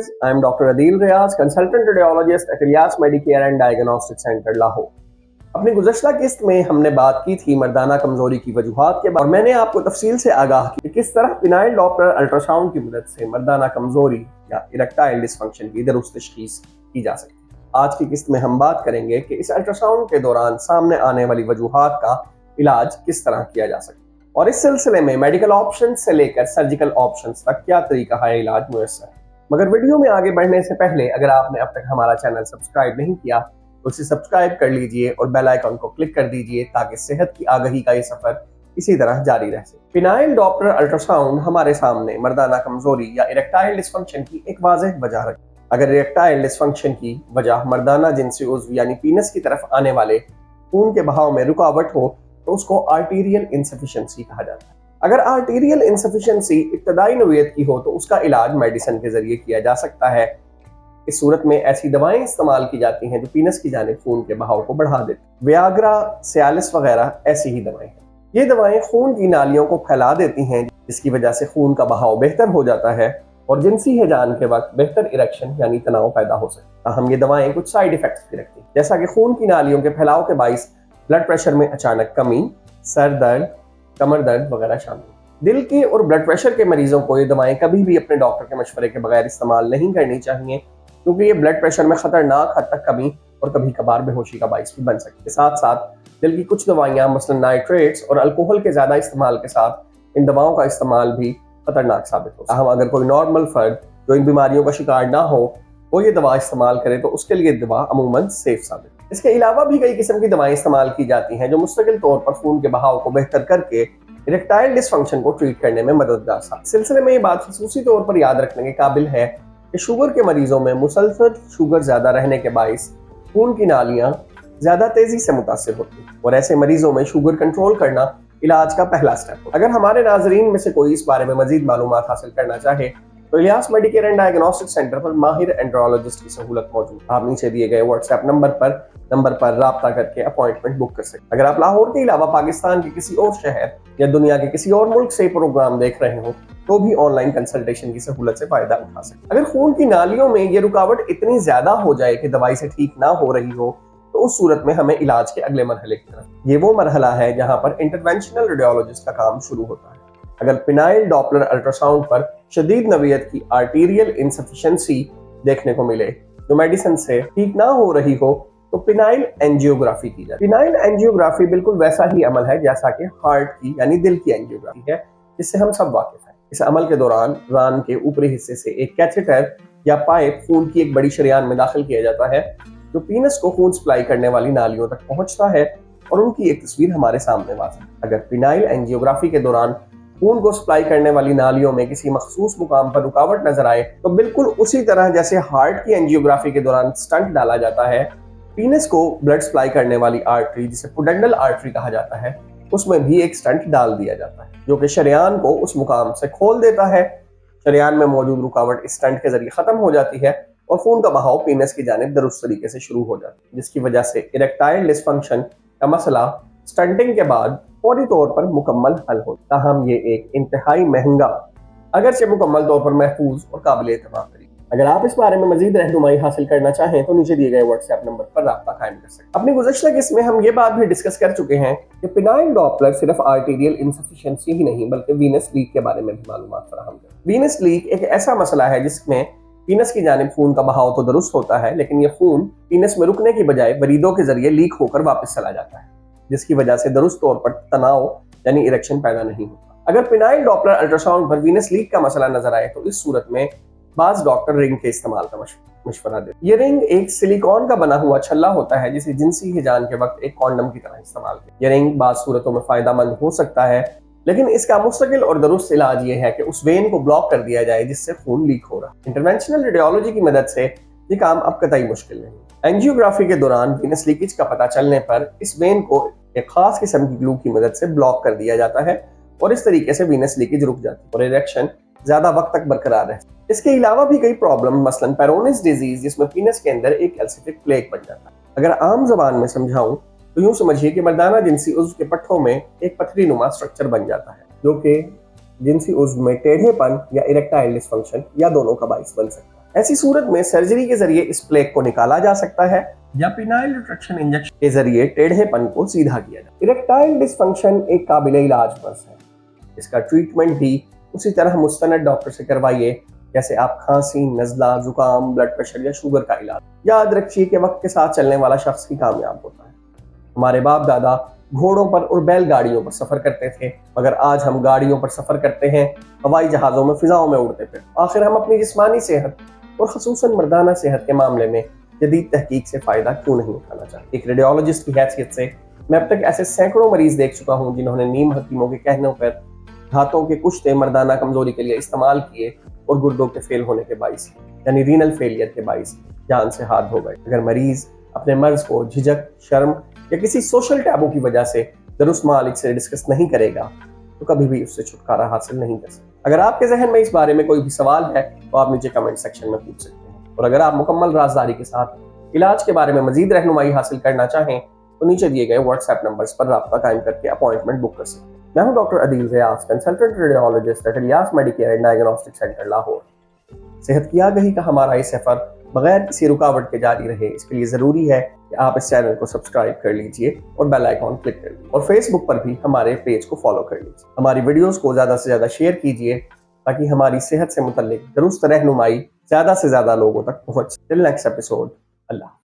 I am Dr. Adil Riaz, consultant radiologist at Ilyas Medicare and Diagnostic Center, Lahore. अपनी गुज़श्ता किस्त में हमने बात की थी मर्दाना कमजोरी की वजूहात के बाद, और मैंने आपको तफसील से आगाह की कि किस तरह फिनाइल डॉपलर अल्ट्रासाउंड की मदद से मर्दाना कमजोरी या इरेक्टाइल डिसफंक्शन की दुरुस्त तशखीस की जा सकती है। आज की किस्त में हम बात करेंगे कि इस अल्ट्रासाउंड के दौरान सामने आने वाली वजूहात का इलाज किस तरह किया जा सकता है, और इस सिलसिले में मेडिकल ऑप्शन से लेकर सर्जिकल ऑप्शन तक क्या तरीका है इलाज मुयस्सर है। मगर वीडियो में आगे बढ़ने से पहले अगर आपने अब तक हमारा चैनल सब्सक्राइब नहीं किया तो उसे सब्सक्राइब कर लीजिए और बेल आइकन को क्लिक कर दीजिए ताकि सेहत की आगाही का ये सफर इसी तरह जारी रह सके। फिनाइल डॉपलर अल्ट्रासाउंड हमारे सामने मर्दाना कमजोरी या इरेक्टाइल डिसफंक्शन की एक वाज़ेह वजह रखती है। अगर इरेक्टाइल डिसफंक्शन की वजह मर्दाना जिनसी उज़्व यानी पीनस की तरफ आने वाले खून के बहाव में रुकावट हो तो उसको आर्टीरियल इनसफिशिएंसी कहा जाता है। अगर आर्टीरियल इनसफिशिएंसी इब्तदाई नौइयत की हो तो उसका इलाज मेडिसिन के जरिए किया जा सकता है। इस सूरत में ऐसी दवाएं इस्तेमाल की जाती हैं जो पीनस की जानिब खून के बहाव को बढ़ा देती। वियाग्रा, सियालिस वगैरह ऐसी ही दवाएं हैं। ये दवाएं खून की नालियों को फैला देती हैं जिसकी वजह से खून का बहाव बेहतर हो जाता है और जिनसी हिजान के वक्त बेहतर इरेक्शन यानी तनाव पैदा हो सकता है। हम ये दवाएं कुछ साइड इफेक्ट्स भी रखती हैं, जैसा कि खून की नालियों के फैलाव के बाइस ब्लड प्रेशर में अचानक कमी, सर दर्द, कमर दर्द वगैरह शामिल। दिल के और ब्लड प्रेशर के मरीजों को ये दवाएं कभी भी अपने डॉक्टर के मशवरे के बगैर इस्तेमाल नहीं करनी चाहिए, क्योंकि ये ब्लड प्रेशर में खतरनाक हद तक कमी और कभी कभार बेहोशी का बाइस भी बन सकती है। साथ साथ दिल की कुछ दवाइयां मसलन नाइट्रेट्स और अल्कोहल के ज्यादा इस्तेमाल के साथ इन दवाओं का इस्तेमाल भी खतरनाक साबित हो सकता है। अगर कोई नॉर्मल फर्द जो इन बीमारियों का शिकार ना हो वो ये दवा इस्तेमाल करे तो उसके लिए दवा अमूमन सेफ साबित है। इसके अलावा भी कई किस्म की दवाएं इस्तेमाल की जाती हैं जो मुस्तकिल तौर पर खून के बहाव को बेहतर करके इरेक्टाइल डिसफंक्शन को ट्रीट करने में मददगार साबित। सिलसिले में ये बात खसूसी तौर पर याद रखने के काबिल है कि शुगर के मरीजों में मुसलसल शुगर ज्यादा रहने के बाइस खून की नालियां ज्यादा तेजी से मुतासिर होती हैं, और ऐसे मरीजों में शुगर कंट्रोल करना इलाज का पहला स्टेप है। अगर हमारे नाजरीन में से कोई इस बारे में मजीद मालूमात हासिल करना चाहे तो Ilyas Medicare and diagnostic centre पर माहिर एंड्रोलॉजिस्ट की सहूलत मौजूद। आप नीचे दिए गए व्हाट्सएप नंबर पर राब्ता करके अपॉइंटमेंट बुक कर सकते हैं। अगर आप लाहौर के अलावा पाकिस्तान के किसी और शहर या दुनिया के किसी और मुल्क से प्रोग्राम देख रहे हो तो भी ऑनलाइन कंसल्टेशन की सहूलत से फायदा उठा सकते हैं। अगर खून की नालियों में ये रुकावट इतनी ज्यादा हो जाए कि दवाई से ठीक ना हो रही हो तो उस सूरत में हमें इलाज के अगले मरहले की तरफ, ये वो मरहला है जहां पर इंटरवेंशनल रेडियोलॉजिस्ट का काम शुरू होता है। अगर फिनाइल डॉपलर अल्ट्रासाउंड पर शदीद नवीयत की आर्टीरियल इनसफिशिएंसी देखने को मिले जो मेडिसिन से ठीक ना हो रही हो तो फिनाइल एंजियोग्राफी की जाती है। फिनाइल एंजियोग्राफी बिल्कुल वैसा ही अमल है जैसा कि हार्ट की यानी दिल की एंजियोग्राफी है, जिससे हम सब वाकिफ हैं। इस अमल के दौरान रान के ऊपरी हिस्से से एक कैथेटर या पाइप खून की एक बड़ी शरियान में दाखिल किया जाता है जो पीनस को खून सप्लाई करने वाली नालियों तक पहुंचता है, और उनकी एक तस्वीर हमारे सामने वाज़ेह है। अगर फिनाइल एंजियोग्राफी के दौरान खून को सप्लाई करने वाली नालियों में किसी मखसूस मुकाम पर रुकावट नजर आए तो बिल्कुल उसी तरह जैसे हार्ट की एंजियोग्राफी के दौरान स्टंट डाला जाता है, पीनस को ब्लड सप्लाई करने वाली आर्टरी जिसे पुडेंडल आर्टरी कहा जाता है उसमें भी एक स्टंट डाल दिया जाता है जो कि शरियान को उस मुकाम से खोल देता है। शरियान में मौजूद रुकावट इस स्टंट के जरिए खत्म हो जाती है और खून का बहाव पीनस की जानिब दुरुस्त तरीके से शुरू हो जाता है, जिसकी वजह से इरेक्टाइल डिसफंक्शन का मसला स्टंटिंग के बाद फौरी तौर पर मुकम्मल हल होता है। हम ये एक इंतहाई महंगा अगरचे मुकम्मल तौर पर महफूज और काबिल एतमाद तरीका। अगर आप इस बारे में मजीद रहनुमाई हासिल करना चाहें तो नीचे दिए गए व्हाट्सएप नंबर पर राब्ता कायम कर सकते हैं। अपनी गुज़श्ता किस्त में हम ये बात भी डिस्कस कर चुके हैं कि फिनाइल डॉपलर सिर्फ आर्टीरियल इनसफिशिएंसी ही नहीं बल्कि वीनस लीक के बारे में भी मालूमात फराहम करता है। वीनस लीक एक ऐसा मसला है जिसमें पीनस की जानिब खून का बहाव तो दुरुस्त होता है, लेकिन ये खून पीनस में रुकने की बजाय वरीदों के जरिए लीक होकर वापस चला जाता है, जिसकी वजह से दुरुस्त तौर पर तनाव यानी इरेक्शन पैदा नहीं होता। अगर फिनाइल डॉपलर अल्ट्रासाउंड पर वीनस लीक का मसला नजर आए तो इस सूरत में बाज डॉक्टर रिंग के इस्तेमाल का मशवरा देते। ये रिंग एक सिलिकॉन का बना हुआ छल्ला होता है जिसे जिनसी हिजान के वक्त एक कॉन्डम की तरह इस्तेमाल किया। ये रिंग बाज सूरतों में फायदेमंद हो सकता है, लेकिन इसका मुस्तकिल और दुरुस्त इलाज ये है कि उस वेन को ब्लॉक कर दिया जाए जिससे खून लीक हो रहा है। इंटरवेंशनल रेडियोलॉजी की मदद से ये काम अब कतई मुश्किल नहीं। एंजियोग्राफी के दौरान वीनस लीकेज का पता चलने पर इस वेन को एक खास किस्म की ग्लू की मदद से ब्लॉक कर दिया जाता है और इस तरीके से वीनस लीकेज रुक जाती है और इरेक्शन ज्यादा वक्त तक बरकरार रहती है। इसके अलावा भी कई प्रॉब्लम मसलन पेरोनिस डिजीज जिसमें पीनस के अंदर एक कैल्सिफिक प्लेक बन जाता है। अगर आम जबान में समझाऊं तो यूं समझिए कि मर्दाना जिनसी उज़्व के पट्टों में एक पथरी नुमा स्ट्रक्चर बन जाता है जो कि जिनसी उज़्व में टेढ़ेपन या इरेक्टाइल डिसफंक्शन या दोनों का बाइस बन सकता है। ऐसी सूरत में सर्जरी के जरिए इस प्लेग को निकाला जा सकता है या पिनाइल रिट्रैक्शन इंजेक्शन के जरिए टेढ़ेपन को सीधा किया जाए। इरेक्टाइल डिसफंक्शन एक काबिले इलाज मर्ज है। इसका ट्रीटमेंट भी उसी तरह मुस्तनद डॉक्टर से करवाइए जैसे आप खांसी, नज़ला, जुकाम, ब्लड प्रेशर या शुगर का इलाज। याद रखिए कि वक्त के साथ चलने वाला शख्स ही कामयाब होता है। हमारे बाप दादा घोड़ों पर और बैलगाड़ियों पर सफर करते थे, मगर आज हम गाड़ियों पर सफर करते हैं, हवाई जहाजों में, फिजाओं में उड़ते थे। आखिर हम अपनी जिस्मानी सेहत और खसूसन मर्दाना सेहत के मामले में जदीद तहकीक से फायदा क्यों नहीं उठाना चाहते। एक रेडियोलॉजिस्ट की हैसियत से मैं अब तक ऐसे सैकड़ों मरीज देख चुका हूँ जिन्होंने नीम हकीमों के कहने पर धातों के कुश्ते मर्दाना कमजोरी के लिए इस्तेमाल किए और गुर्दों के फेल होने के बाइस यानी रीनल फेलियर के बाइस जान से हाथ धो गए। अगर मरीज अपने मर्ज को झिझक, शर्म या किसी सोशल टैबू की वजह से दुरुस्त मालिक से डिस्कस नहीं करेगा तो कभी भी उससे छुटकारा हासिल नहीं कर सकता। अगर आपके जहन में इस बारे में कोई भी सवाल है तो आप नीचे कमेंट सेक्शन में पूछ सकते हैं, और अगर आप मुकम्मल राजदारी के साथ इलाज के बारे में मजीद रहनुमाई हासिल करना चाहें तो नीचे दिए गए व्हाट्सएप नंबर्स पर राब्ता कायम करके अपॉइंटमेंट बुक कर सकते हैं। मैं हूं doctor Adeel Riaz, consultant radiologist at Ilyas Medicare and diagnostic centre Lahore. सेहत की आगाही का हमारा ये सफर बगैर किसी रुकावट के जारी रहे, इसके लिए जरूरी है कि आप इस चैनल को सब्सक्राइब कर लीजिए और बेल आइकॉन क्लिक कर लीजिए, और फेसबुक पर भी हमारे पेज को फॉलो कर लीजिए। हमारी वीडियोस को ज्यादा से ज्यादा शेयर कीजिए ताकि हमारी सेहत से मुतल्लिक दुरुस्त रहनुमाई ज्यादा से ज्यादा लोगों तक पहुंच। टिल नेक्स्ट एपिसोड, अल्लाह।